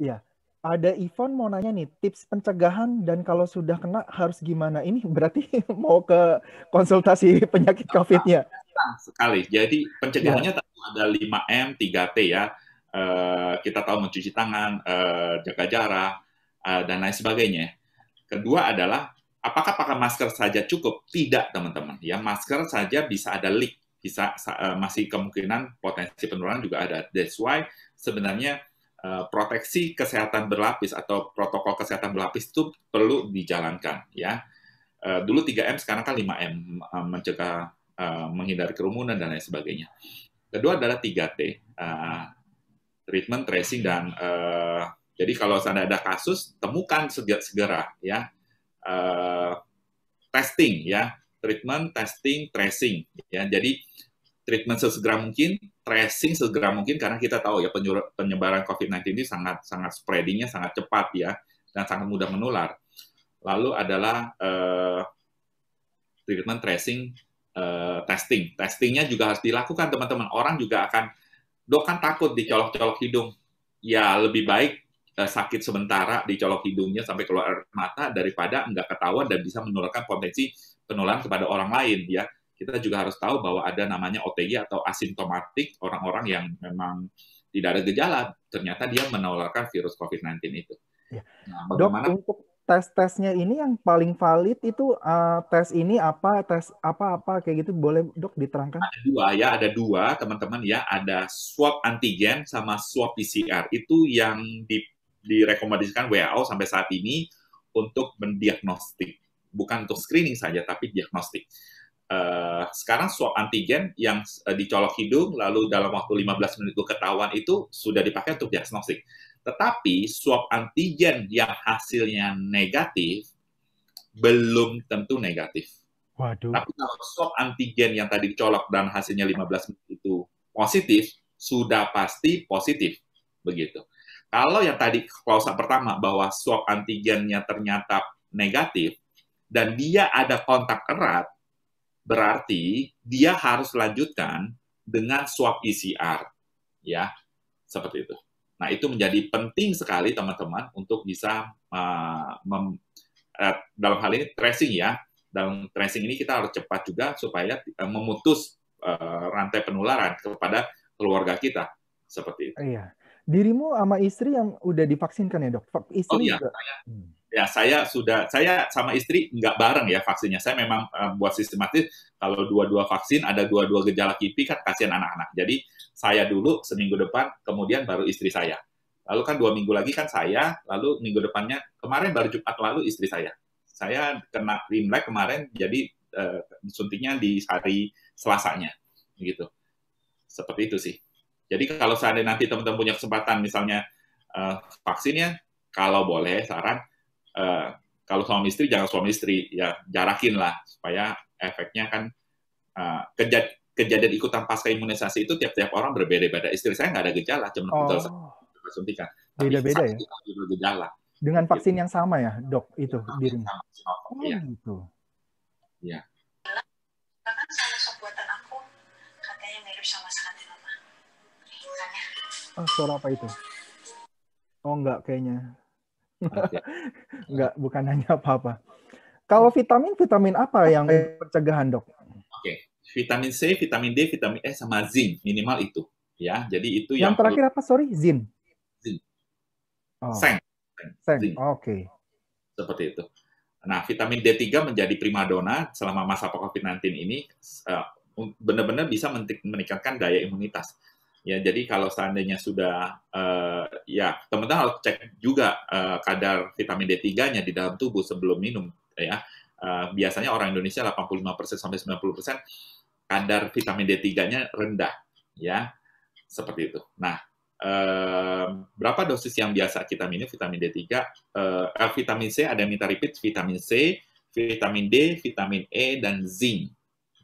Iya. Ada Ivon mau nanya nih, tips pencegahan dan kalau sudah kena harus gimana? Ini berarti mau ke konsultasi penyakit COVID-nya. Sekali. Jadi Ya, pencegahannya tentu ada 5M, 3T ya. Kita tahu mencuci tangan, jaga jarak, dan lain sebagainya. Kedua adalah apakah pakai masker saja cukup? Tidak, teman-teman. Ya, masker saja bisa ada leak, bisa masih kemungkinan potensi penularan juga ada. That's why sebenarnya proteksi kesehatan berlapis atau protokol kesehatan berlapis itu perlu dijalankan ya. Dulu 3M, sekarang kan 5M, mencegah menghindari kerumunan dan lain sebagainya. Kedua adalah 3T, treatment, tracing, dan jadi kalau ada kasus, temukan segera ya. Testing ya, treatment, testing, tracing ya. Jadi treatment sesegera mungkin, tracing segera mungkin karena kita tahu ya penyebaran COVID-19 ini sangat sangat spreadingnya sangat cepat ya dan sangat mudah menular. Lalu adalah treatment, tracing, testing. Testingnya juga harus dilakukan teman-teman. Orang juga akan, dok kan takut dicolok-colok hidung. Ya lebih baik sakit sementara dicolok hidungnya sampai keluar air mata daripada nggak ketahuan dan bisa menularkan potensi penularan kepada orang lain ya. Kita juga harus tahu bahwa ada namanya OTG atau asimptomatik, orang-orang yang memang tidak ada gejala, ternyata dia menularkan virus COVID-19 itu. ya. Nah, Dok, bagaimana untuk tes-tesnya ini yang paling valid itu tes ini apa, tes apa-apa kayak gitu boleh Dok diterangkan? dua ya, ada dua teman-teman ya, ada swab antigen sama swab PCR. Itu yang direkomendasikan WHO sampai saat ini untuk mendiagnostik, bukan untuk screening saja, tapi diagnostik. Sekarang swab antigen yang dicolok hidung, lalu dalam waktu 15 menit itu ketahuan, itu sudah dipakai untuk diagnostik. Tetapi swab antigen yang hasilnya negatif, belum tentu negatif. Waduh. Tapi kalau swab antigen yang tadi dicolok dan hasilnya 15 menit itu positif, sudah pasti positif. Begitu. Kalau yang tadi klausa pertama bahwa swab antigennya ternyata negatif dan dia ada kontak erat, berarti dia harus lanjutkan dengan swab PCR. Ya, seperti itu. Nah, itu menjadi penting sekali teman-teman untuk bisa dalam hal ini tracing ya. Dalam tracing ini kita harus cepat juga supaya memutus rantai penularan kepada keluarga kita. Seperti itu. Iya. Dirimu sama istri yang udah divaksinkan ya, Dok? Oh Istri iya, juga. Hmm. ya saya sama istri nggak bareng ya vaksinnya. Saya memang buat sistematis kalau dua-dua vaksin ada dua-dua gejala KIPI kan kasihan anak-anak. Jadi saya dulu seminggu depan, kemudian baru istri saya. Lalu kan 2 minggu lagi kan saya, lalu minggu depannya kemarin baru Jumat lalu istri saya. Saya kena Imlek kemarin, jadi suntiknya di hari Selasanya, gitu. Seperti itu sih. Jadi kalau seandainya nanti teman-teman punya kesempatan misalnya vaksinnya, kalau boleh saran kalau suami istri jangan suami istri ya jarakin lah supaya efeknya kan kejadian ikutan pasca imunisasi itu tiap-tiap orang berbeda-beda. Istri saya nggak ada gejala, cuma pegal Oh, suntikan. Tapi beda-beda sakit ya? itu ada gejala. Dengan Begitu. vaksin yang sama ya, Dok, itu Vaksin dirimu? sama Sinovac, Oh, ya. gitu. Ya. Bahkan sama sop buatan aku katanya mirip sama sekali mama. Makanya. Oh, suara apa itu? Oh, enggak kayaknya. Okay. Enggak, bukan hanya apa-apa. Kalau vitamin, vitamin apa yang pencegahan, Dok? Oke, vitamin C, vitamin D, vitamin E sama zinc minimal itu ya. Jadi itu Yang yang perlu terakhir apa? Sorry, Zin. zinc, Oh, seng, Seng. zinc Oke. seperti itu. Nah, vitamin D3 menjadi primadona selama masa COVID-19 ini benar-benar bisa meningkatkan daya imunitas. Ya, jadi kalau seandainya sudah ya teman-teman harus cek juga kadar vitamin D3-nya di dalam tubuh sebelum minum ya. Biasanya orang Indonesia 85% sampai 90% kadar vitamin D3-nya rendah ya. Seperti itu. Nah, berapa dosis yang biasa kita minum vitamin D3? Vitamin C ada yang minta repeat, vitamin C, vitamin D, vitamin E, dan zinc.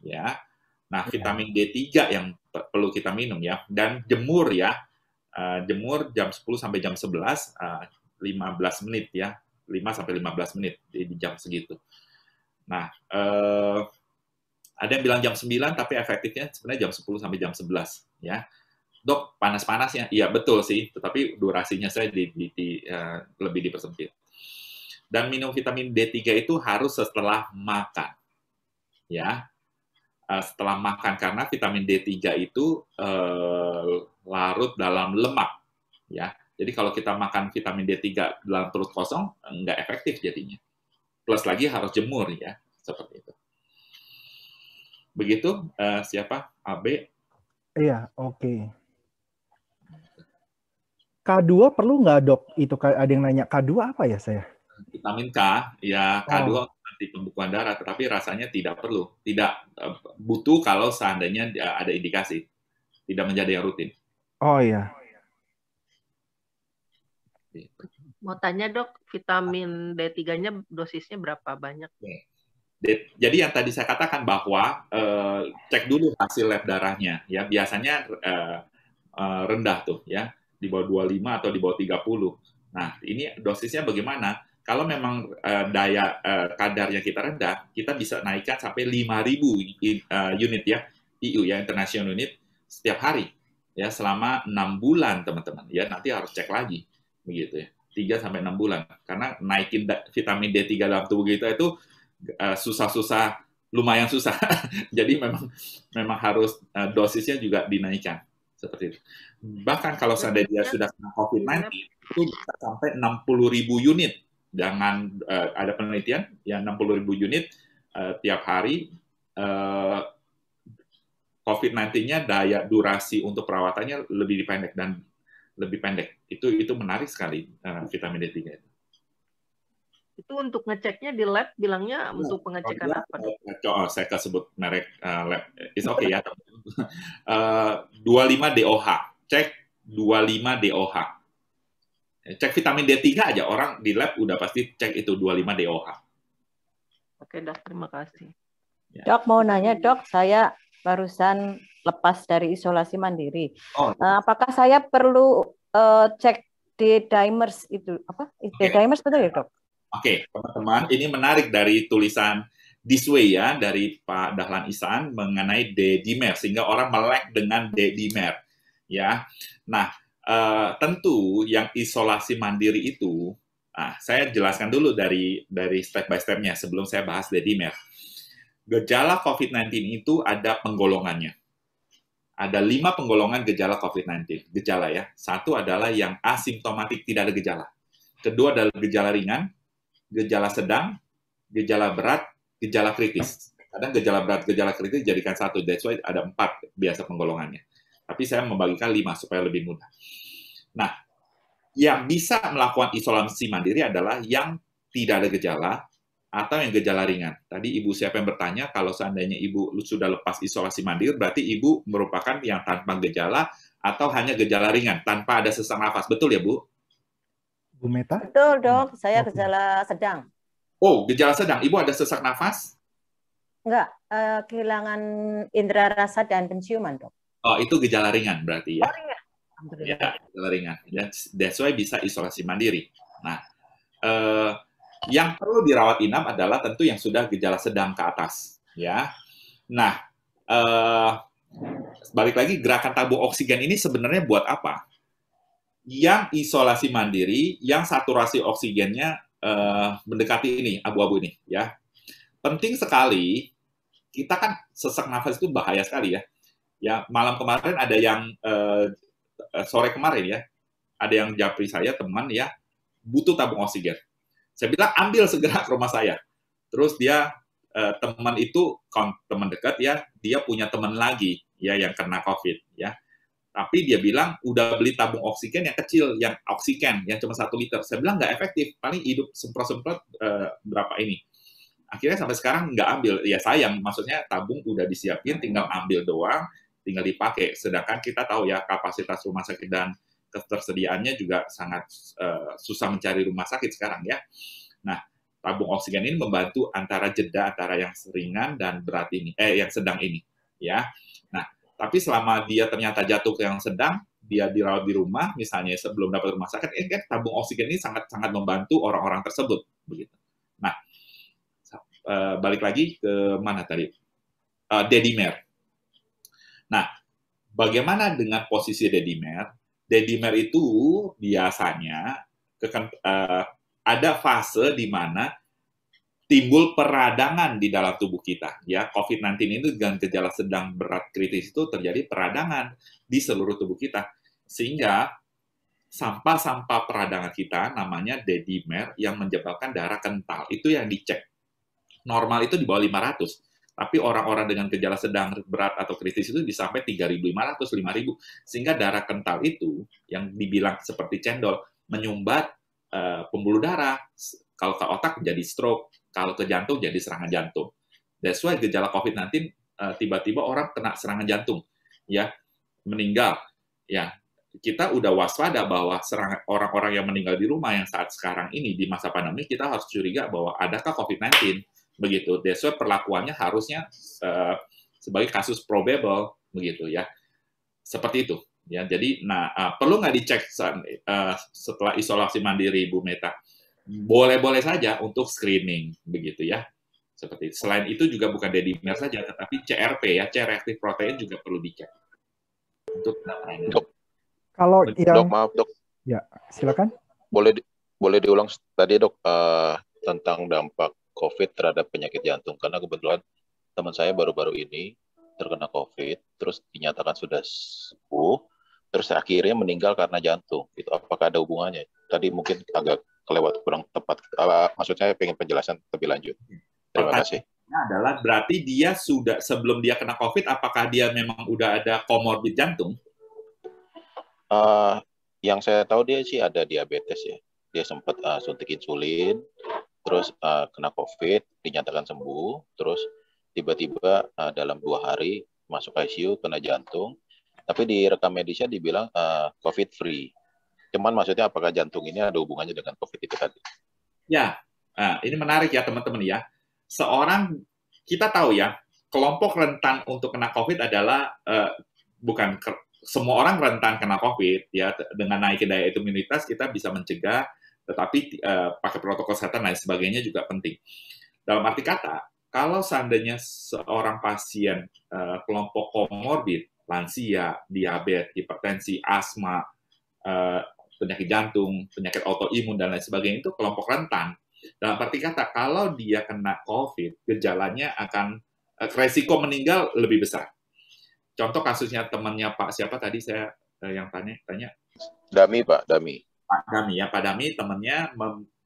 Ya. Nah, Ya. vitamin D3 yang perlu kita minum ya. Dan jemur ya. Jemur jam 10 sampai jam 11, 15 menit ya. 5 sampai 15 menit di jam segitu. Nah, ada yang bilang jam 9, tapi efektifnya sebenarnya jam 10 sampai jam 11 ya. Dok, panas-panasnya, iya betul sih, tetapi durasinya saya lebih dipersempit. Dan minum vitamin D3 itu harus setelah makan, ya. Setelah makan, karena vitamin D3 itu larut dalam lemak, ya. Jadi kalau kita makan vitamin D3 dalam perut kosong, nggak efektif jadinya. Plus lagi harus jemur, ya, seperti itu. Begitu, siapa? AB? Iya, oke. K2 perlu nggak, Dok? Itu ada yang nanya K2 apa ya saya? Vitamin K, ya K2 Oh, anti pembekuan darah, tetapi rasanya tidak perlu. Tidak butuh kalau seandainya ada indikasi. Tidak menjadi yang rutin. oh iya. Mau tanya dok, vitamin D3-nya dosisnya berapa banyak? Jadi yang tadi saya katakan bahwa cek dulu hasil lab darahnya, ya biasanya rendah tuh, ya di bawah 25 atau di bawah 30. Nah ini dosisnya bagaimana? Kalau memang daya kadarnya kita rendah, kita bisa naikkan sampai 5.000 unit ya, IU ya, International Unit setiap hari ya selama 6 bulan teman-teman. Ya nanti harus cek lagi begitu ya. 3 sampai 6 bulan. Karena naikin vitamin D3 dalam tubuh kita itu susah-susah, lumayan susah. Jadi memang harus dosisnya juga dinaikkan seperti itu. Bahkan kalau seandainya dia sudah kena COVID-19 itu bisa sampai 60.000 unit. Jangan ada penelitian yang 60.000 unit tiap hari. COVID-19-nya daya durasi untuk perawatannya lebih pendek dan lebih pendek. Itu menarik sekali vitamin D3 itu. Itu untuk ngeceknya di lab bilangnya untuk pengecekan apa? Saya sebut merek lab. It's okay ya. 25-DOH. Cek 25-DOH. Cek vitamin D3 aja. Orang di lab udah pasti cek itu 25-DOH. Oke, Dok. Terima kasih. Ya. Dok, mau nanya, Dok. Saya barusan lepas dari isolasi mandiri. Apakah saya perlu cek D-dimers itu? Apa? D-dimers betul ya, Dok? Oke, teman-teman. Ini menarik dari tulisan this way ya, dari Pak Dahlan Ihsan mengenai D-dimer. Sehingga orang melek dengan D-dimer. Ya. Nah, tentu yang isolasi mandiri itu, saya jelaskan dulu dari step by step-nya sebelum saya bahas D-dimer. Gejala COVID-19 itu ada penggolongannya. Ada 5 penggolongan gejala COVID-19. Gejala ya. 1 adalah yang asimptomatik, tidak ada gejala. Kedua adalah gejala ringan, gejala sedang, gejala berat, gejala kritis. Kadang gejala berat, gejala kritis dijadikan 1. That's why ada 4 biasa penggolongannya. Tapi saya membagikan 5 supaya lebih mudah. Nah, yang bisa melakukan isolasi mandiri adalah yang tidak ada gejala atau yang gejala ringan. Tadi Ibu siapa yang bertanya, kalau seandainya Ibu sudah lepas isolasi mandiri, berarti Ibu merupakan yang tanpa gejala atau hanya gejala ringan, tanpa ada sesak nafas. Betul ya, Bu? Bu Meta? Betul, Dok. Saya gejala sedang. Oh, gejala sedang. Ibu ada sesak nafas? Enggak, kehilangan indera rasa dan penciuman, Dok. Oh, itu gejala ringan berarti ya? Oh, ringan. Ya, gejala ringan. That's why bisa isolasi mandiri. Nah, yang perlu dirawat inap adalah tentu yang sudah gejala sedang ke atas, ya. Nah, balik lagi gerakan tabung oksigen ini sebenarnya buat apa? Yang isolasi mandiri, yang saturasi oksigennya mendekati ini, abu-abu ini, ya. Penting sekali, kita kan sesak nafas itu bahaya sekali ya. Ya, malam kemarin ada yang sore kemarin ya, ada yang japri saya teman ya butuh tabung oksigen. Saya bilang ambil segera ke rumah saya. Terus dia teman itu teman dekat ya, dia punya teman lagi ya yang kena COVID ya. Tapi dia bilang udah beli tabung oksigen yang kecil, yang oksigen yang cuma 1 liter. Saya bilang nggak efektif, paling hidup semprot-semprot berapa ini. Akhirnya sampai sekarang nggak ambil. Ya sayang, maksudnya tabung udah disiapin, tinggal ambil doang, tinggal dipakai. Sedangkan kita tahu ya kapasitas rumah sakit dan ketersediaannya juga sangat susah mencari rumah sakit sekarang ya. Nah, tabung oksigen ini membantu antara jeda antara yang ringan dan berat ini, yang sedang ini, ya. Nah, tapi selama dia ternyata jatuh ke yang sedang, dia dirawat di rumah, misalnya sebelum dapat rumah sakit, tabung oksigen ini sangat-sangat membantu orang-orang tersebut, begitu. Nah, balik lagi ke mana tadi? D-dimer. Nah, Bagaimana dengan posisi dedimer? Dedimer itu biasanya ada fase di mana timbul peradangan di dalam tubuh kita. Ya, COVID-19 itu dengan gejala sedang, berat, kritis itu terjadi peradangan di seluruh tubuh kita. Sehingga sampah-sampah peradangan kita namanya dedimer yang menyebabkan darah kental. Itu yang dicek. Normal itu di bawah 500. Tapi orang-orang dengan gejala sedang, berat, atau kritis itu bisa sampai 3.500, 5.000. Sehingga darah kental itu, yang dibilang seperti cendol, menyumbat pembuluh darah. Kalau ke otak jadi stroke, kalau ke jantung jadi serangan jantung. That's why gejala COVID-19 tiba-tiba orang kena serangan jantung, ya, meninggal. Ya, kita udah waspada bahwa orang-orang yang meninggal di rumah yang saat sekarang ini di masa pandemi, kita harus curiga bahwa adakah COVID-19. Begitu, that's why perlakuannya harusnya sebagai kasus probable, begitu ya, seperti itu. Ya, jadi, perlu nggak dicek setelah isolasi mandiri, Bu Meta? Boleh-boleh saja untuk screening, begitu ya. Seperti itu. Selain itu juga bukan dedimer saja, tetapi CRP ya, C-reactive protein juga perlu dicek. Untuk Dok. Kalau yang Dok, maaf dok. Ya, silakan. Boleh diulang tadi dok tentang dampak COVID terhadap penyakit jantung, karena kebetulan teman saya baru-baru ini terkena COVID, terus dinyatakan sudah sembuh, terus akhirnya meninggal karena jantung. Itu apakah ada hubungannya? Tadi mungkin agak kelewat, kurang tepat. Maksud saya pengen penjelasan lebih lanjut. Terima kasih. Adalah berarti dia sudah, sebelum dia kena COVID, apakah dia memang udah ada komorbid jantung? Yang saya tahu dia sih ada diabetes ya. Dia sempat suntik insulin, terus kena COVID, dinyatakan sembuh, terus tiba-tiba dalam 2 hari masuk ICU, kena jantung, tapi di rekam medisnya dibilang COVID free. Cuman maksudnya apakah jantung ini ada hubungannya dengan COVID itu tadi? Ya, ini menarik ya teman-teman ya. Kita tahu ya, kelompok rentan untuk kena COVID adalah bukan semua orang rentan kena COVID ya. Dengan naikin daya imunitas kita bisa mencegah, tetapi pakai protokol kesehatan dan sebagainya juga penting. Dalam arti kata, kalau seandainya seorang pasien kelompok komorbid, lansia, diabetes, hipertensi, asma, penyakit jantung, penyakit autoimun, dan lain sebagainya, itu kelompok rentan. Dalam arti kata, kalau dia kena COVID, gejalanya akan, resiko meninggal lebih besar. Contoh kasusnya temannya Pak siapa tadi saya yang tanya? Dami, Pak Dami. Pak Dami ya, Pak Dami temannya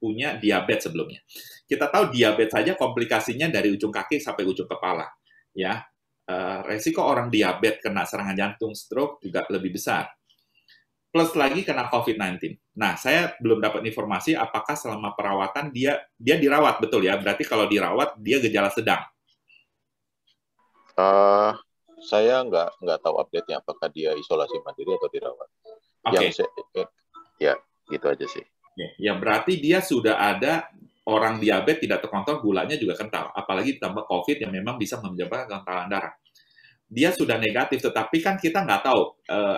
punya diabetes sebelumnya. Kita tahu diabetes saja komplikasinya dari ujung kaki sampai ujung kepala. Ya, resiko orang diabetes kena serangan jantung, stroke juga lebih besar. Plus lagi kena COVID-19. Nah, saya belum dapat informasi apakah selama perawatan dia dirawat, betul ya? Berarti kalau dirawat, dia gejala sedang. Saya nggak tahu update-nya, apakah dia isolasi mandiri atau dirawat. Oke. Ya, gitu aja sih. Ya, berarti dia sudah ada orang diabetes tidak terkontrol, gulanya juga kental. Apalagi ditambah COVID yang memang bisa menyebabkan kentalan darah. Dia sudah negatif, tetapi kan kita nggak tahu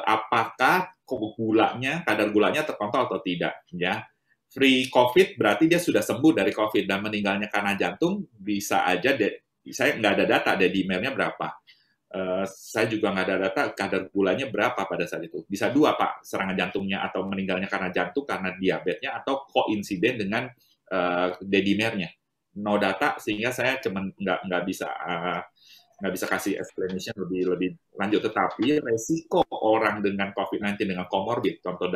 apakah kadar gulanya terkontrol atau tidak. Ya, free COVID berarti dia sudah sembuh dari COVID dan meninggalnya karena jantung bisa aja. Saya nggak ada data dedimernya berapa. Saya juga nggak ada data kadar gulanya berapa pada saat itu. Bisa 2 Pak, serangan jantungnya atau meninggalnya karena jantung karena diabetesnya atau koinsiden dengan dedimernya. No data sehingga saya cuma nggak bisa kasih explanation lebih lanjut, tetapi resiko orang dengan COVID-19 dengan komorbid, contoh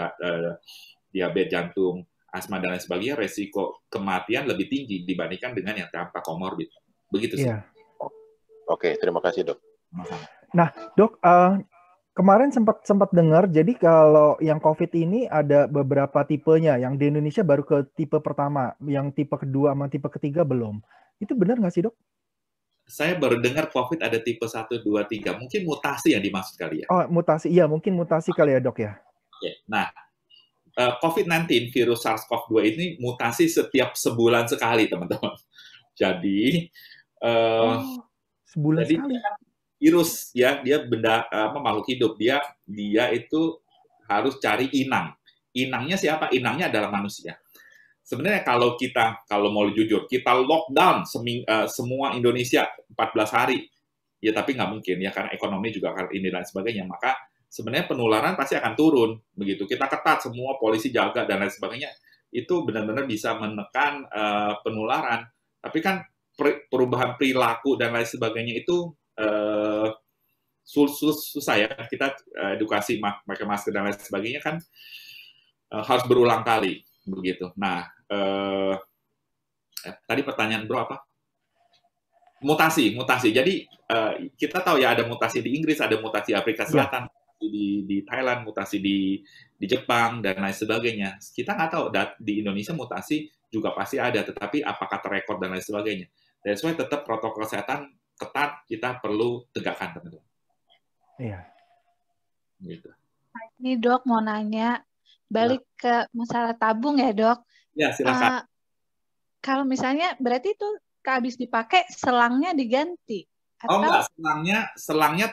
diabetes jantung, asma dan lain sebagainya, resiko kematian lebih tinggi dibandingkan dengan yang tanpa komorbid. Begitu sih. Yeah. Oke, terima kasih dok. Nah dok, kemarin sempat dengar, jadi kalau yang COVID ini ada beberapa tipenya, yang di Indonesia baru ke tipe pertama, yang tipe kedua sama tipe ketiga belum. Itu benar nggak sih dok? Saya baru dengar COVID ada tipe 1, 2, 3. Mungkin mutasi yang dimaksud kali ya? Oh, mutasi. Iya, mungkin mutasi kali ya, dok ya? Oke. Nah, COVID-19, virus SARS-CoV-2 ini mutasi setiap sebulan sekali, teman-teman. Jadi, sebulan sekali? Virus, ya, dia benda makhluk hidup. Dia itu harus cari inang. Inangnya siapa? Inangnya adalah manusia. Sebenarnya kalau mau jujur, kita lockdown semua Indonesia 14 hari, ya tapi nggak mungkin ya karena ekonomi juga akan ini dan sebagainya, maka sebenarnya penularan pasti akan turun begitu. Kita ketat semua, polisi jaga dan lain sebagainya, itu benar-benar bisa menekan penularan. Tapi kan perubahan perilaku dan lain sebagainya itu susah ya. Kita edukasi pakai masker dan lain sebagainya kan harus berulang kali begitu. Nah, tadi pertanyaan bro apa? Mutasi. Jadi kita tahu ya ada mutasi di Inggris, ada mutasi Afrika Selatan, di Thailand, mutasi di Jepang dan lain sebagainya. Kita nggak tahu di Indonesia mutasi juga pasti ada, tetapi apakah terekor dan lain sebagainya. That's why tetap protokol kesehatan ketat kita perlu tegakkan, teman-teman. Iya. Gitu. Ini Dok mau nanya, balik ke masalah tabung ya Dok. Ya silakan. Kalau misalnya berarti itu habis dipakai selangnya diganti? Atau... Oh enggak, selangnya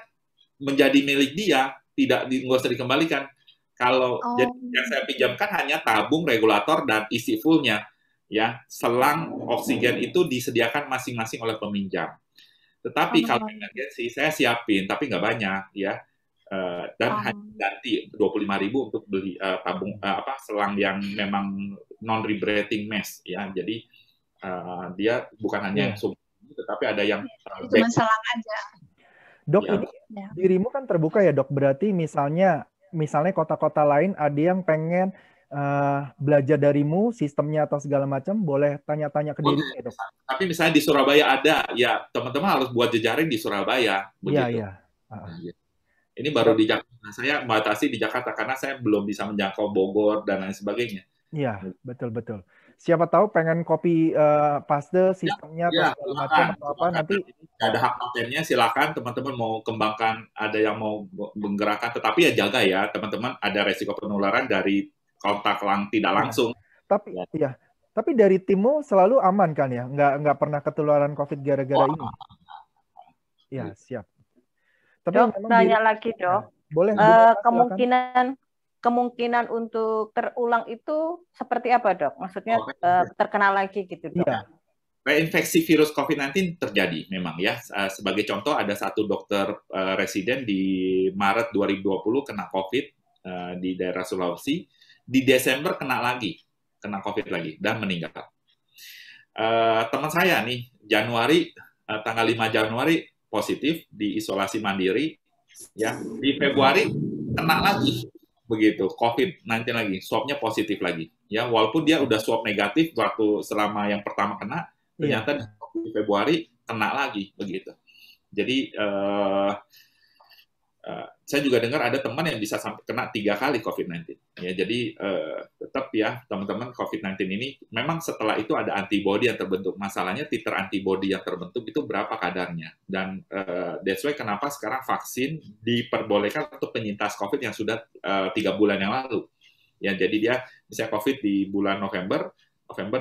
menjadi milik dia, nggak usah dikembalikan. Kalau jadi yang saya pinjamkan hanya tabung, regulator dan isi fullnya, ya. Selang oksigen itu disediakan masing-masing oleh peminjam. Tetapi kalau emergency saya siapin, tapi nggak banyak, ya. Dan hanya ganti 25.000 untuk beli tabung selang yang memang non-rebreathing mesh, ya. Jadi dia bukan hanya yang sumber, tetapi ada yang cuma selang aja. Dok, ini dirimu kan terbuka ya dok, berarti misalnya kota-kota lain ada yang pengen belajar darimu, sistemnya atau segala macam, boleh tanya-tanya ke dirimu ya dok? Tapi misalnya di Surabaya ada, ya teman-teman harus buat jejaring di Surabaya. Begitu. Iya. Ini baru di Jakarta, saya membatasi di Jakarta karena saya belum bisa menjangkau Bogor dan lain sebagainya. Iya, betul. Siapa tahu pengen copy paste sistemnya atau segala macam atau apa nanti ada hak patennya, silakan teman-teman mau kembangkan, ada yang mau menggerakkan, tetapi ya jaga ya teman-teman, ada resiko penularan dari kontak tidak langsung. Tapi dari timmu selalu aman kan ya, nggak pernah ketularan COVID gara-gara ini. Ya siap. Tapi dok, tanya lagi dok. Boleh. Kemungkinan untuk terulang itu seperti apa dok? Maksudnya terkena lagi gitu dok? Iya. Reinfeksi virus COVID-19 terjadi memang ya. Sebagai contoh ada satu dokter residen di Maret 2020 kena COVID di daerah Sulawesi. Di Desember kena COVID lagi dan meninggal. Teman saya nih Januari tanggal 5 Januari positif di isolasi mandiri, ya. Di Februari kena lagi. Begitu, COVID-19 lagi, swabnya positif lagi. Ya, walaupun dia udah swab negatif waktu selama yang pertama kena, ternyata di Februari kena lagi, begitu. Jadi, saya juga dengar ada teman yang bisa sampai kena 3 kali COVID-19. Ya, jadi tetap ya, teman-teman, COVID-19 ini memang setelah itu ada antibody yang terbentuk. Masalahnya titer antibody yang terbentuk itu berapa kadarnya. Dan that's why kenapa sekarang vaksin diperbolehkan untuk penyintas COVID yang sudah 3 bulan yang lalu. Ya, jadi dia bisa COVID di bulan November,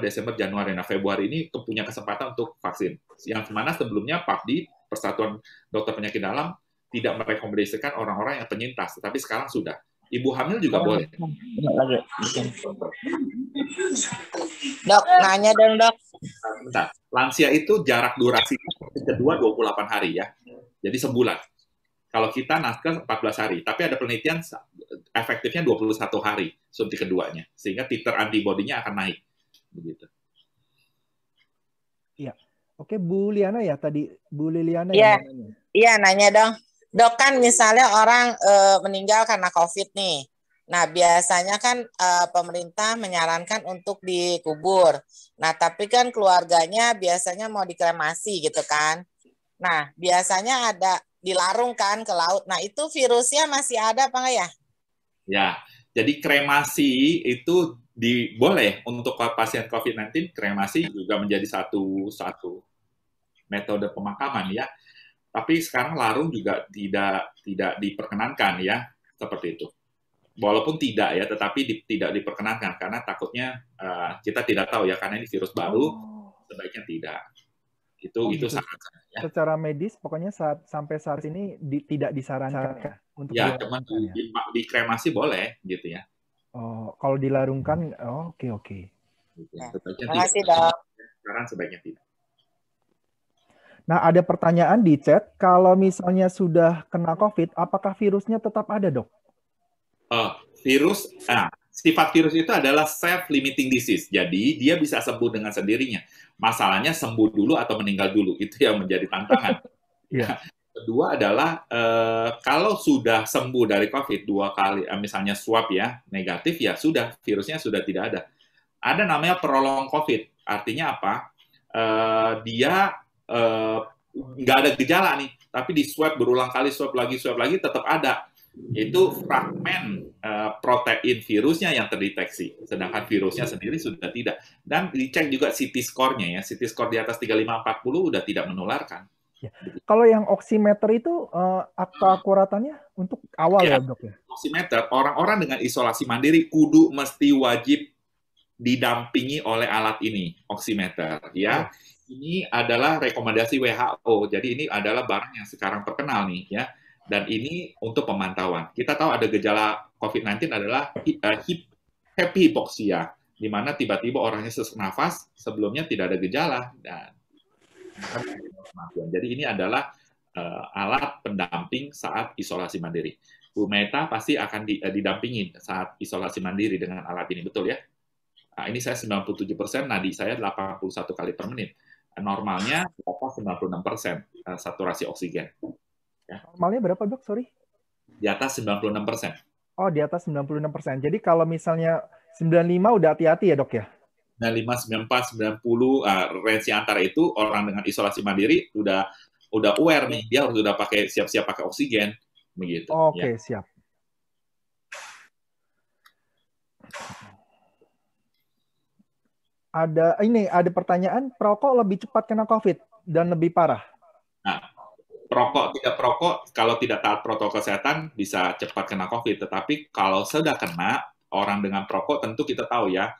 Desember, Januari. Nah, Februari ini punya kesempatan untuk vaksin. Yang mana sebelumnya PAPDI, Persatuan Dokter Penyakit Dalam, tidak merekomendasikan orang-orang yang penyintas, tetapi sekarang sudah. Ibu hamil juga boleh. Dok, nanya dong dok. Bentar. Lansia itu jarak durasi kedua 28 hari ya. Jadi sebulan. Kalau kita nakes 14 hari, tapi ada penelitian efektifnya 21 hari suntik keduanya, sehingga titer antibody-nya akan naik. Begitu. Iya. Oke, Bu Liana ya tadi, Bu Liliana ya. Iya, nanya dong. Dok, kan misalnya orang meninggal karena COVID nih. Nah, biasanya kan pemerintah menyarankan untuk dikubur. Nah, tapi kan keluarganya biasanya mau dikremasi gitu kan. Nah, biasanya ada dilarung kan ke laut. Nah, itu virusnya masih ada apa enggak ya? Ya, jadi kremasi itu boleh untuk pasien COVID-19, kremasi juga menjadi satu metode pemakaman ya. Tapi sekarang larung juga tidak diperkenankan ya, seperti itu. Walaupun tidak ya, tetapi tidak diperkenankan karena takutnya kita tidak tahu ya, karena ini virus baru, sebaiknya tidak. Itu saran saya. Secara medis, pokoknya sampai saat ini tidak disarankan untuk cuman dikremasi boleh gitu ya. Oh, kalau dilarungkan, oke. Gitu ya. Terima kasih dok. Sekarang sebaiknya tidak. Nah, ada pertanyaan di chat, kalau misalnya sudah kena COVID, apakah virusnya tetap ada, Dok? Sifat virus itu adalah self-limiting disease. Jadi, dia bisa sembuh dengan sendirinya. Masalahnya sembuh dulu atau meninggal dulu. Itu yang menjadi tantangan. Iya. Kedua adalah, kalau sudah sembuh dari COVID 2 kali, misalnya swab ya, negatif, ya sudah, virusnya sudah tidak ada. Ada namanya prolong COVID. Artinya apa? Dia nggak ada gejala nih, tapi di swab berulang kali, swab lagi, tetap ada. Itu fragmen protein virusnya yang terdeteksi, sedangkan virusnya sendiri sudah tidak. Dan dicek juga CT score-nya ya, CT score di atas 35-40 udah tidak menularkan. Ya. Kalau yang oximeter itu akuratannya untuk awal ya, Dok ya? Oximeter, orang-orang dengan isolasi mandiri kudu mesti wajib didampingi oleh alat ini, oximeter ya. Ini adalah rekomendasi WHO. Jadi ini adalah barang yang sekarang terkenal nih ya. Dan ini untuk pemantauan. Kita tahu ada gejala COVID-19 adalah happy hypoxia, di mana tiba-tiba orangnya sesak nafas, sebelumnya tidak ada gejala. Dan jadi ini adalah alat pendamping saat isolasi mandiri. Bu Meta pasti akan didampingi saat isolasi mandiri dengan alat ini, betul ya? Nah, ini saya 97%, nadi saya 81 kali per menit. Normalnya 96% saturasi oksigen. Ya. Normalnya berapa, Dok? Sorry. Di atas 96%. Oh, di atas 96%. Jadi kalau misalnya 95 udah hati-hati ya, Dok ya? 95, 94, 90, range antara itu orang dengan isolasi mandiri udah aware nih, dia harus udah siap-siap pakai oksigen begitu. Oke, ya. Siap. Ada pertanyaan, perokok lebih cepat kena COVID dan lebih parah. Nah, tidak perokok, kalau tidak taat protokol kesehatan bisa cepat kena COVID. Tetapi kalau sudah kena, orang dengan perokok tentu kita tahu ya,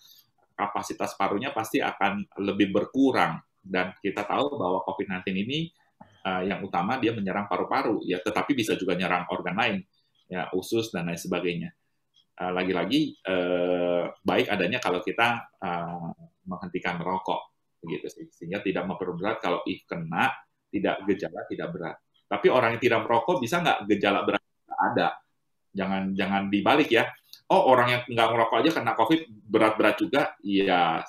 kapasitas parunya pasti akan lebih berkurang. Dan kita tahu bahwa COVID-19 ini yang utama dia menyerang paru-paru, ya, tetapi bisa juga menyerang organ lain, ya, usus dan lain sebagainya. Lagi-lagi baik adanya kalau kita menghentikan merokok, begitu sih, sehingga tidak memperberat kalau kena tidak gejala tidak berat. Tapi orang yang tidak merokok bisa nggak gejala berat? Ada. Jangan dibalik ya. Oh, orang yang nggak merokok aja kena COVID berat-berat juga? Iya.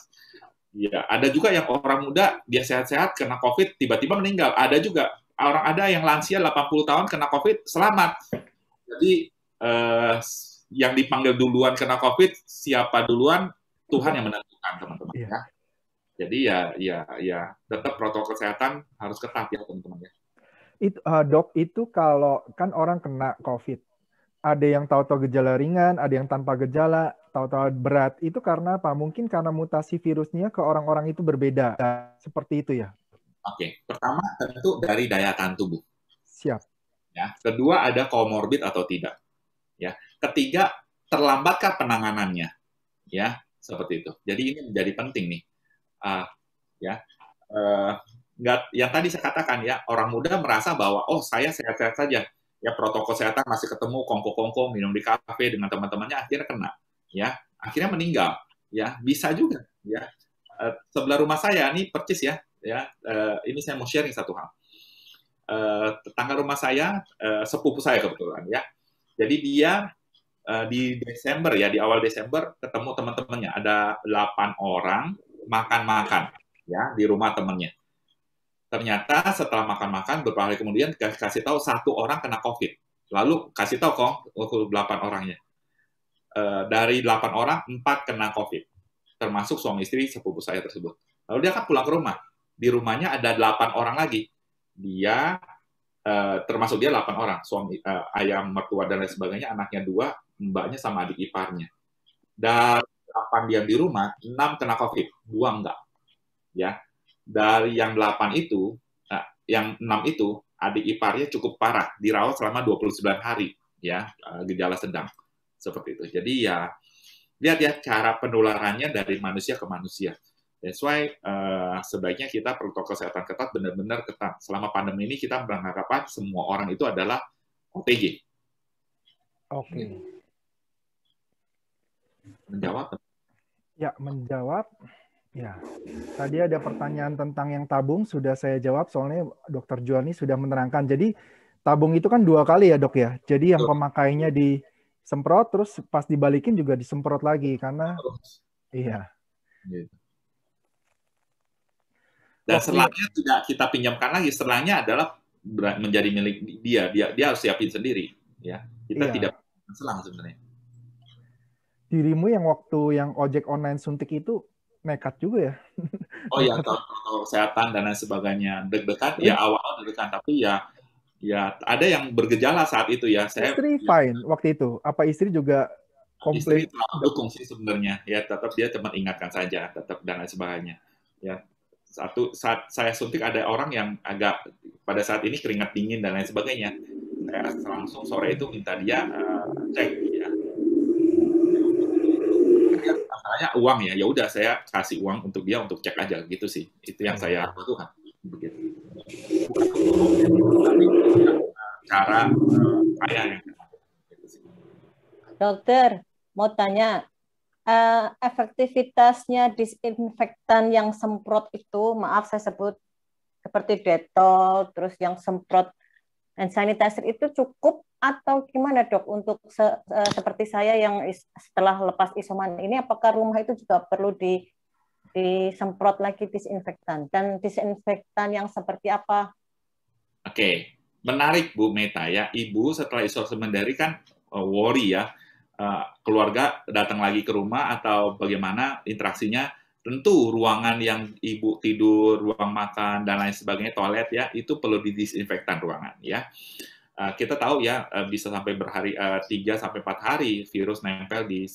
Ya, ada juga yang orang muda dia sehat-sehat kena COVID tiba-tiba meninggal. Ada juga ada yang lansia 80 tahun kena COVID selamat. Jadi yang dipanggil duluan kena COVID siapa duluan Tuhan yang menentukan, teman-teman ya. Jadi ya tetap protokol kesehatan harus ketat ya, teman-teman ya. Dok, itu kalau kan orang kena COVID, ada yang tahu-tahu gejala ringan, ada yang tanpa gejala, tahu-tahu berat. Itu karena apa? Mungkin karena mutasi virusnya ke orang-orang itu berbeda. Seperti itu ya? Oke. Pertama tentu dari daya tahan tubuh. Siap. Ya. Kedua ada komorbid atau tidak. Ya. Ketiga, terlambatkah penanganannya? Ya, seperti itu. Jadi ini menjadi penting nih. Yang tadi saya katakan ya, orang muda merasa bahwa saya sehat-sehat saja. Ya, protokol kesehatan masih ketemu kongko-kongko minum di kafe dengan teman-temannya, akhirnya kena. Ya, akhirnya meninggal. Ya, bisa juga. Ya, sebelah rumah saya ini percis ya. Ini saya mau sharing satu hal. Tetangga rumah saya, sepupu saya kebetulan ya. Jadi dia di Desember ya, di awal Desember ketemu teman-temannya, ada 8 orang makan-makan ya di rumah temannya. Ternyata setelah makan-makan beberapa hari kemudian kasih tahu 1 orang kena COVID. Lalu kasih tahu 8 orangnya. Dari 8 orang 4 kena COVID. Termasuk suami istri sepupu saya tersebut. Lalu dia kan pulang ke rumah. Di rumahnya ada 8 orang lagi. Dia termasuk dia 8 orang, suami, ayah, mertua dan lain sebagainya, anaknya 2, mbaknya sama adik iparnya. Dari 8 diam di rumah, 6 kena COVID, 2 enggak. Ya. Dari yang 8 itu, yang 6 itu, adik iparnya cukup parah, dirawat selama 29 hari, ya, gejala sedang. Seperti itu. Jadi ya, lihat ya cara penularannya dari manusia ke manusia. That's why sebaiknya kita protokol kesehatan ketat, benar-benar ketat. Selama pandemi ini kita beranggapan semua orang itu adalah OTG. Oke. Menjawab? Ya, menjawab. Ya, tadi ada pertanyaan tentang yang tabung, sudah saya jawab, soalnya Dokter Juani sudah menerangkan. Jadi tabung itu kan 2 kali ya dok ya. Jadi yang pemakainya disemprot, terus pas dibalikin juga disemprot lagi, karena iya. Gitu. Dan selangnya tidak kita pinjamkan lagi, selangnya adalah menjadi milik dia. Dia harus siapin sendiri, ya. Kita tidak selang sebenarnya. Dirimu yang waktu yang ojek online suntik itu nekat juga ya? Oh ya, protokol kesehatan dan lain sebagainya, deg-degan. Ya awal deg-degan, tapi ya ada yang bergejala saat itu ya. Istri fine waktu itu. Apa istri juga komplain? Istri selalu dukung sih sebenarnya. Ya tetap dia cuma ingatkan saja, tetap dan lain sebagainya. Ya. Saat saya suntik ada orang yang agak pada saat ini keringat dingin dan lain sebagainya. Saya langsung sore itu minta dia cek ya. Masalahnya uang ya. Ya udah saya kasih uang untuk dia untuk cek aja gitu sih. Itu yang saya butuhkan. Begitu. Cara saya yang Dokter, mau tanya, efektivitasnya disinfektan yang semprot itu, maaf saya sebut seperti Dettol, terus yang semprot hand sanitizer itu cukup atau gimana dok untuk seperti saya yang setelah lepas isoman ini, apakah rumah itu juga perlu disemprot lagi disinfektan, dan disinfektan yang seperti apa? Oke, menarik Bu Meta ya, Ibu setelah isolasi mandiri kan worry ya, keluarga datang lagi ke rumah atau bagaimana interaksinya. Tentu ruangan yang Ibu tidur, ruang makan, dan lain sebagainya, toilet ya, itu perlu didisinfektan ruangan ya. Kita tahu ya, bisa sampai 3-4 hari virus nempel di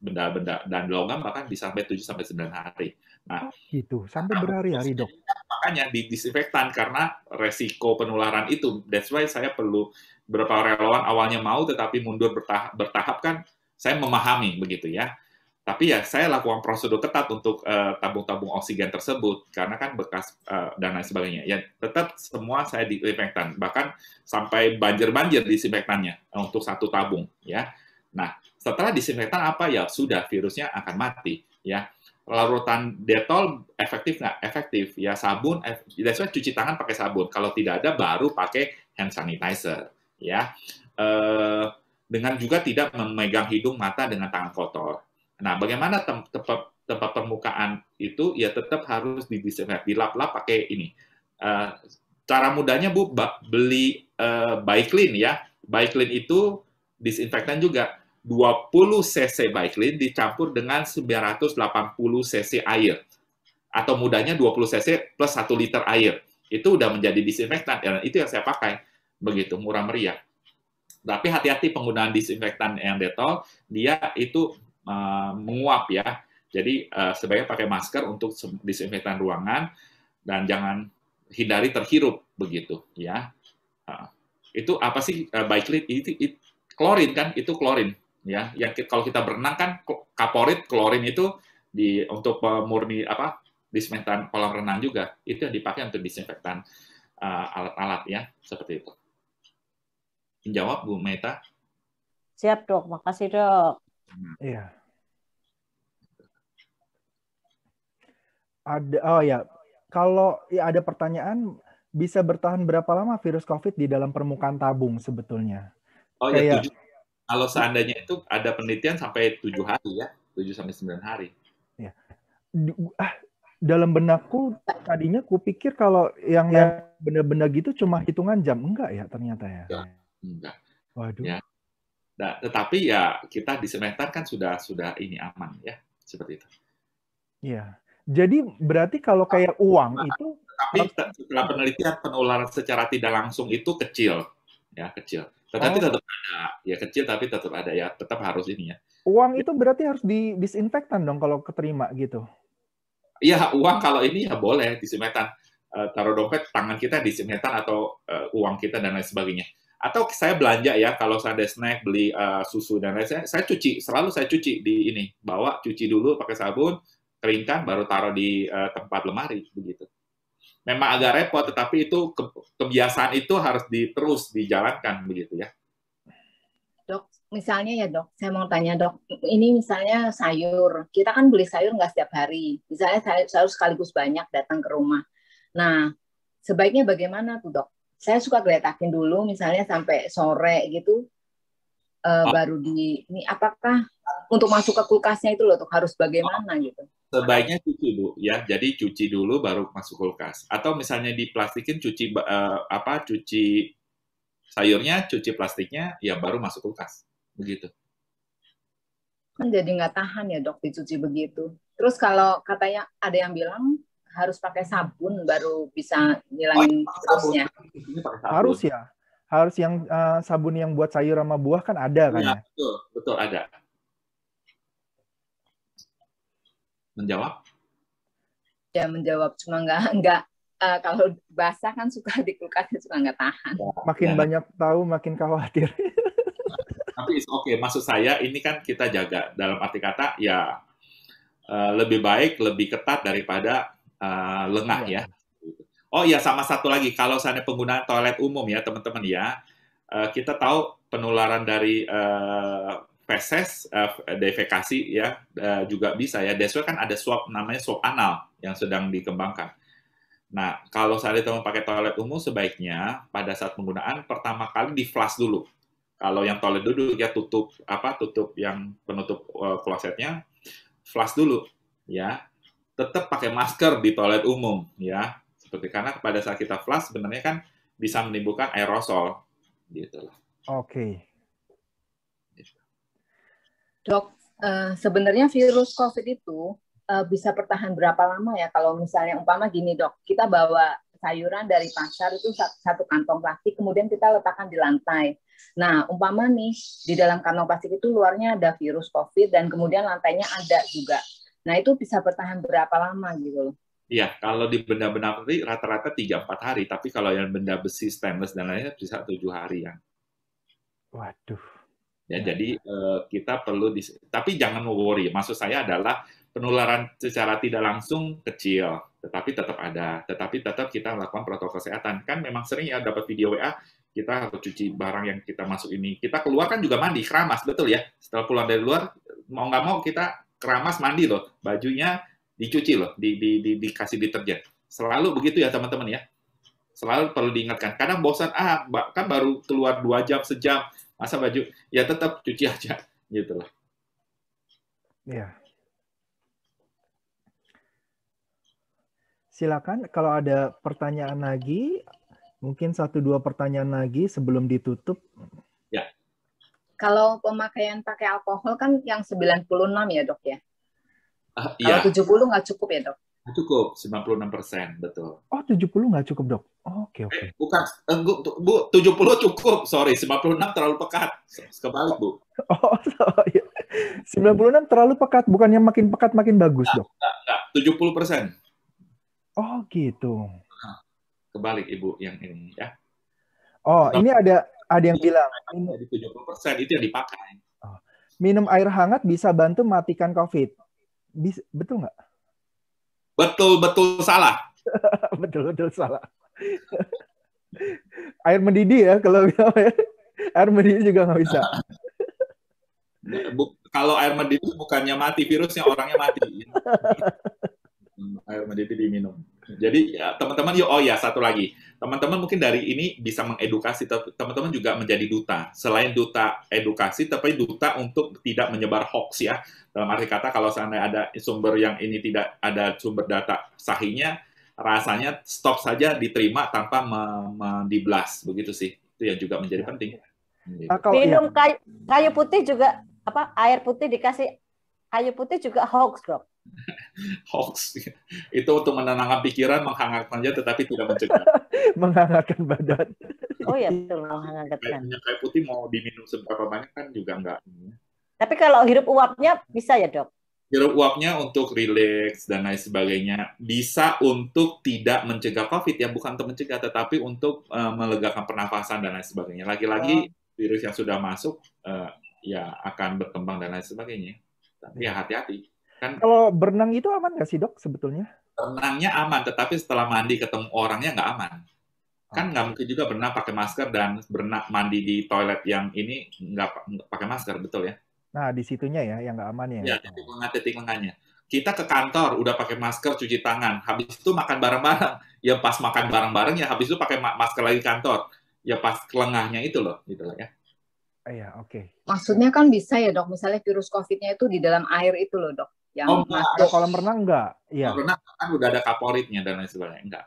benda-benda dan logam, bahkan bisa sampai 7-9 hari. Nah, gitu, sampai berhari-hari dok. Makanya didisinfektan karena resiko penularan itu. That's why saya perlu beberapa relawan awalnya mau tetapi mundur bertahap kan, saya memahami begitu ya. Tapi ya saya lakukan prosedur ketat untuk tabung-tabung oksigen tersebut karena kan bekas dan lain sebagainya. Ya tetap semua saya disinfektan, bahkan sampai banjir-banjir disinfektannya untuk 1 tabung ya. Nah, setelah disinfektan apa ya sudah virusnya akan mati ya. Larutan Dettol efektif nggak? Efektif. Ya sabun, biasanya cuci tangan pakai sabun. Kalau tidak ada baru pakai hand sanitizer ya. Dengan juga tidak memegang hidung mata dengan tangan kotor. Nah, bagaimana tempat permukaan itu ya tetap harus didisinfektan, dilap-lap pakai ini. Cara mudahnya Bu, beli Biclean ya. Biclean itu disinfektan juga 20 cc Biclean dicampur dengan 980 cc air. Atau mudahnya 20 cc plus 1 liter air. Itu udah menjadi disinfektan. Dan itu yang saya pakai. Begitu, murah meriah. Tapi hati-hati penggunaan disinfektan yang Dettol, dia itu menguap ya. Jadi sebaiknya pakai masker untuk disinfektan ruangan dan jangan hindari terhirup begitu ya. Itu apa sih Biclean? Itu klorin kan? Itu klorin ya. Yang kalau kita berenang kan kaporit klorin itu untuk murni disinfektan kolam renang juga. Itu yang dipakai untuk disinfektan alat-alat ya, seperti itu. Menjawab Bu Meta? Siap dok, makasih dok. Iya. Kalau ada pertanyaan, bisa bertahan berapa lama virus COVID di dalam permukaan tabung sebetulnya? Oh ya, 7. Kalau seandainya itu ada penelitian sampai 7 hari ya, 7-9 hari. Ya. Dalam benakku tadinya kupikir kalau yang benar-benar gitu cuma hitungan jam, enggak ya ternyata ya. Enggak. Waduh. Ya. Nah, tetapi ya kita disinfektan kan sudah ini aman ya, seperti itu. Iya. Jadi berarti kalau kayak uang itu, tapi setelah penelitian penularan secara tidak langsung itu kecil, ya kecil. Tetapi tetap ada, ya kecil tapi tetap ada ya, tetap harus ini ya. Uang itu berarti harus disinfektan dong kalau keterima gitu. Iya, uang kalau ini ya boleh disinfektan. Taruh dompet, tangan kita disinfektan atau uang kita dan lain sebagainya. Atau saya belanja ya, kalau saya ada snack, beli susu dan lain sebagainya, saya cuci, selalu saya cuci di ini, bawa cuci dulu pakai sabun, keringkan, baru taruh di tempat lemari, begitu. Memang agak repot, tetapi itu kebiasaan itu harus terus dijalankan, begitu ya. Dok, misalnya ya dok, saya mau tanya dok, ini misalnya sayur, kita kan beli sayur nggak setiap hari, misalnya sayur sekaligus banyak datang ke rumah. Nah, sebaiknya bagaimana tuh dok? Saya suka geletakin dulu, misalnya sampai sore gitu, baru ini apakah untuk masuk ke kulkasnya itu loh, tuh harus bagaimana gitu? Sebaiknya cuci Bu, ya. Jadi cuci dulu baru masuk kulkas. Atau misalnya diplastikin, cuci cuci sayurnya, cuci plastiknya, ya baru masuk kulkas. Begitu. Kan jadi nggak tahan ya dok dicuci begitu. Terus kalau katanya ada yang bilang harus pakai sabun baru bisa ngilangin virusnya. Harus ya? Harus yang sabun yang buat sayur sama buah kan ada kan ya? Betul ada. Menjawab? Ya menjawab, cuma nggak kalau basah kan suka di kulkasnya suka nggak tahan. Makin banyak tahu makin khawatir. Tapi oke, maksud saya ini kan kita jaga dalam arti kata ya lebih baik, lebih ketat daripada lengah ya. Oh ya, sama satu lagi, kalau seandainya penggunaan toilet umum ya teman-teman ya, kita tahu penularan dari feses, defekasi ya juga bisa ya. That's why kan ada swab namanya swab anal yang sedang dikembangkan. Nah, kalau seandainya teman pakai toilet umum sebaiknya pada saat penggunaan pertama kali di flush dulu. Kalau yang toilet duduk ya tutup yang penutup klosetnya, flush dulu ya. Tetap pakai masker di toilet umum ya. Seperti karena pada saat kita flush sebenarnya kan bisa menimbulkan aerosol gitu. Oke. Dok, sebenarnya virus COVID itu bisa bertahan berapa lama ya? Kalau misalnya umpama gini dok, kita bawa sayuran dari pasar itu satu kantong plastik, kemudian kita letakkan di lantai. Nah, umpama nih di dalam kantong plastik itu luarnya ada virus COVID dan kemudian lantainya ada juga. Nah, itu bisa bertahan berapa lama gitu loh? Iya, kalau di benda-benda plastik rata-rata 3-4 hari, tapi kalau yang benda besi, stainless dan lainnya bisa 7 hari ya. Waduh. Ya, jadi kita perlu tapi jangan worry. Maksud saya adalah penularan secara tidak langsung kecil, tetapi tetap ada. Tetapi tetap kita melakukan protokol kesehatan. Kan memang sering ya dapat video WA, kita harus cuci barang yang kita masuk ini. Kita keluar kan juga mandi, keramas, betul ya. Setelah pulang dari luar, mau nggak mau kita keramas mandi loh. Bajunya dicuci loh, dikasih deterjen. Selalu begitu ya teman-teman ya. Selalu perlu diingatkan. Kadang bosan, kan baru keluar 2 jam, sejam, masa baju, ya tetap cuci aja. Gitu loh. Iya. Silakan kalau ada pertanyaan lagi, mungkin 1-2 pertanyaan lagi sebelum ditutup. Ya. Kalau pemakaian pakai alkohol kan yang 96 ya dok ya? Iya. Kalau 70 nggak cukup ya dok? Cukup, 96%, betul. Oh, 70 nggak cukup dok? Oke. Bukan, Bu, 70 cukup, sorry, 96 terlalu pekat. Kebalik Bu. Oh, iya. 96 terlalu pekat, bukannya makin pekat makin bagus dok? Enggak, 70%. Oh gitu. Kebalik Ibu yang ini ya. Oh, ini ada yang bilang jadi 70% itu yang dipakai. Minum air hangat bisa bantu matikan COVID. Betul nggak? Betul salah. betul salah. Air mendidih ya kalau air mendidih juga nggak bisa. Kalau air mendidih bukannya mati virusnya, orangnya mati. Air mendidih diminum. Jadi ya, teman-teman, satu lagi. Teman-teman mungkin dari ini bisa mengedukasi, teman-teman juga menjadi duta. Selain duta edukasi, tapi duta untuk tidak menyebar hoax ya. Dalam arti kata kalau seandainya ada sumber yang ini tidak ada sumber data sahihnya, rasanya stop saja diterima tanpa diblas. Begitu sih. Itu yang juga menjadi penting. Minum kayu putih juga, air putih dikasih kayu putih juga hoax, dok. Hoax itu untuk menenangkan pikiran, menghangatkan saja, tetapi tidak mencegah. Menghangatkan badan. Oh ya betul, menghangatkan. Kayu putih mau diminum seberapa banyak kan juga enggak. Tapi kalau hirup uapnya bisa ya dok? Hirup uapnya untuk rileks dan lain sebagainya, bisa untuk tidak mencegah COVID ya, bukan untuk mencegah, tetapi untuk melegakan pernafasan dan lain sebagainya. Lagi-lagi virus yang sudah masuk ya akan berkembang dan lain sebagainya. Tapi ya hati-hati. Kan, kalau berenang itu aman nggak sih dok sebetulnya? Berenangnya aman, tetapi setelah mandi ketemu orangnya nggak aman. Kan nggak mungkin juga berenang pakai masker dan berenang mandi di toilet yang ini nggak pakai masker, betul ya? Nah, di situnya ya yang nggak aman ya. Iya, titik lengahnya. Kita ke kantor udah pakai masker, cuci tangan, habis itu makan bareng-bareng. Ya pas makan bareng-bareng ya habis itu pakai masker lagi kantor. Ya pas lengahnya itu loh, gitu lah ya. Iya, oke. Maksudnya kan bisa ya dok, misalnya virus COVID-nya itu di dalam air itu loh dok. Yang Kalau kolam renang enggak? Iya. Kolam renang kan udah ada kaporitnya dan lain sebagainya, enggak.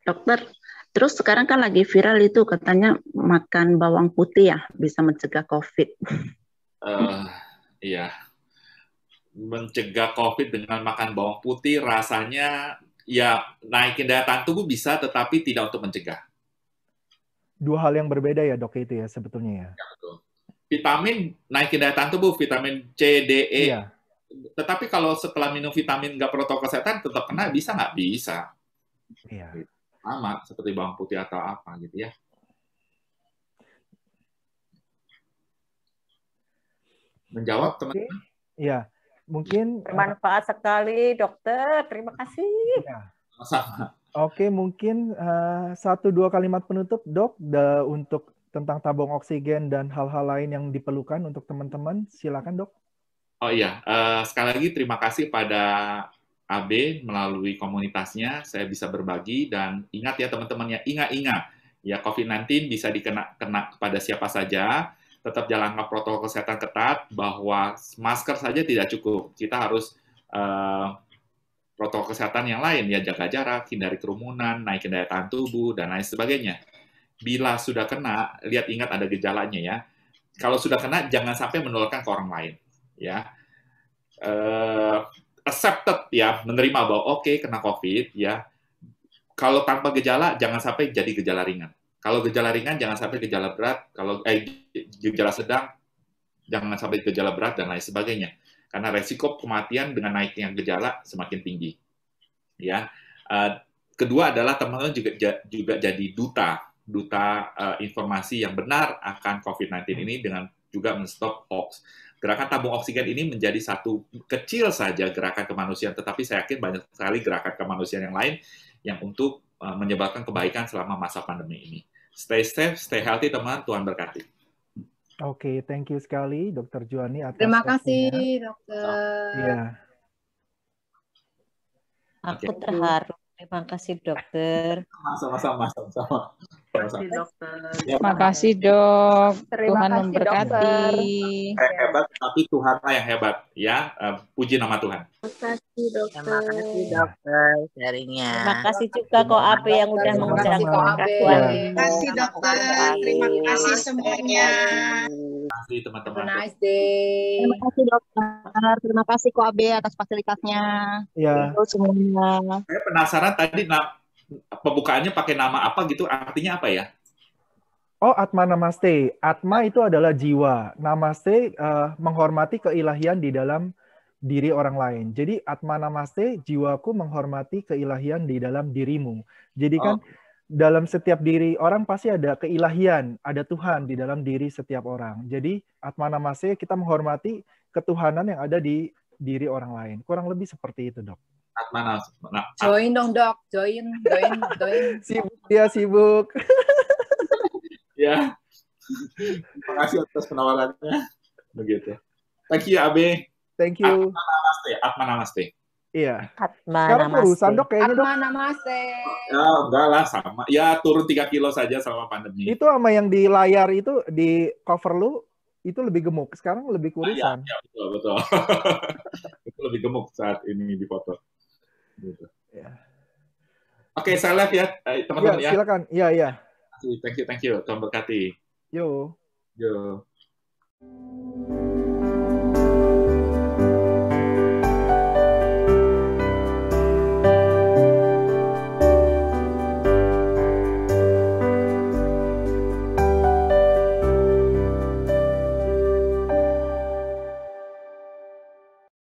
Dokter, terus sekarang kan lagi viral itu katanya makan bawang putih ya bisa mencegah COVID. Iya, mencegah COVID dengan makan bawang putih rasanya ya naikin daya tahan tubuh bisa, tetapi tidak untuk mencegah. Dua hal yang berbeda ya dok itu ya sebetulnya ya. Ya betul. Vitamin naikin daya tahan tubuh, vitamin C, D, E. Iya. Tetapi kalau setelah minum vitamin nggak protokol kesehatan tetap kena, bisa nggak? Bisa. Iya. Sama seperti bawang putih atau apa gitu ya. Menjawab teman-teman? Iya, mungkin bermanfaat sekali dokter. Terima kasih. Ya. Sama. Oke, mungkin 1-2 kalimat penutup dok untuk tentang tabung oksigen dan hal-hal lain yang diperlukan untuk teman-teman. Silakan dok. Oh iya, sekali lagi terima kasih pada AB melalui komunitasnya, saya bisa berbagi, dan ingat ya teman-teman ya, ingat, ya COVID-19 bisa kena kepada siapa saja, tetap jalankan protokol kesehatan ketat, bahwa masker saja tidak cukup, kita harus protokol kesehatan yang lain, ya jaga jarak, hindari kerumunan, naikin daya tahan tubuh, dan lain sebagainya. Bila sudah kena, ingat ada gejalanya ya, kalau sudah kena jangan sampai menularkan ke orang lain, ya. Accepted ya, menerima bahwa oke, kena COVID ya. Kalau tanpa gejala jangan sampai jadi gejala ringan. Kalau gejala ringan jangan sampai gejala berat, kalau gejala sedang jangan sampai gejala berat dan lain sebagainya. Karena resiko kematian dengan naiknya gejala semakin tinggi. Ya. Kedua adalah teman-teman juga jadi duta informasi yang benar akan COVID-19 ini dengan juga men-stop hoax. Gerakan tabung oksigen ini menjadi satu kecil saja gerakan kemanusiaan, tetapi saya yakin banyak sekali gerakan kemanusiaan yang lain yang untuk menyebabkan kebaikan selama masa pandemi ini. Stay safe, stay healthy, teman. Tuhan berkati. Oke, thank you sekali, Dr. Juwani atas terima kasih, waktunya. dokter. Iya. Aku terharu. Terima kasih, dokter. Sama-sama. Terima kasih, dokter. Terima kasih, dok. Terima Tuhan kasih, memberkati. Saya hebat, tapi Tuhanlah yang hebat. Ya, puji nama Tuhan. Terima kasih dokter. Terima kasih, dokter, sharingnya. Terima kasih juga Ko Abe yang udah Terima mengundang kasih, Ko Abe. Tuhan. Terima kasih dokter. Terima kasih semuanya. Terima kasih teman-teman. Have a nice day. Terima kasih, dokter. Terima kasih, Ko Abe, atas fasilitasnya. Ya. Untuk semuanya. Saya penasaran tadi pembukaannya pakai nama apa gitu, artinya apa ya? Oh, Atma Namaste. Atma itu adalah jiwa. Namaste menghormati keilahian di dalam diri orang lain. Jadi Atma Namaste, jiwaku menghormati keilahian di dalam dirimu. Jadi kan dalam setiap diri orang pasti ada keilahian, ada Tuhan di dalam diri setiap orang. Jadi Atma Namaste kita menghormati ketuhanan yang ada di diri orang lain. Kurang lebih seperti itu, Dok. Join dong, dok. Join. Sibuk dia, sibuk. Ya. Terima kasih atas penawarannya. Begitu. Thank you, Abe. Thank you. Atma Namaste. Iya. Atma Sekarang Namaste. urusan, Dok, kayaknya, Dok. Atma Namaste. Ya, enggak lah, sama. Ya, turun 3 kilo saja selama pandemi. Itu sama yang di layar itu, di cover lu, itu lebih gemuk. Sekarang lebih kurusan. Ya, betul. Itu lebih gemuk saat ini di foto. Gitu. Ya. Oke, saya live ya, teman-teman ya. Silakan. Iya. Thank you. Tuhan berkati. Yo. Yo.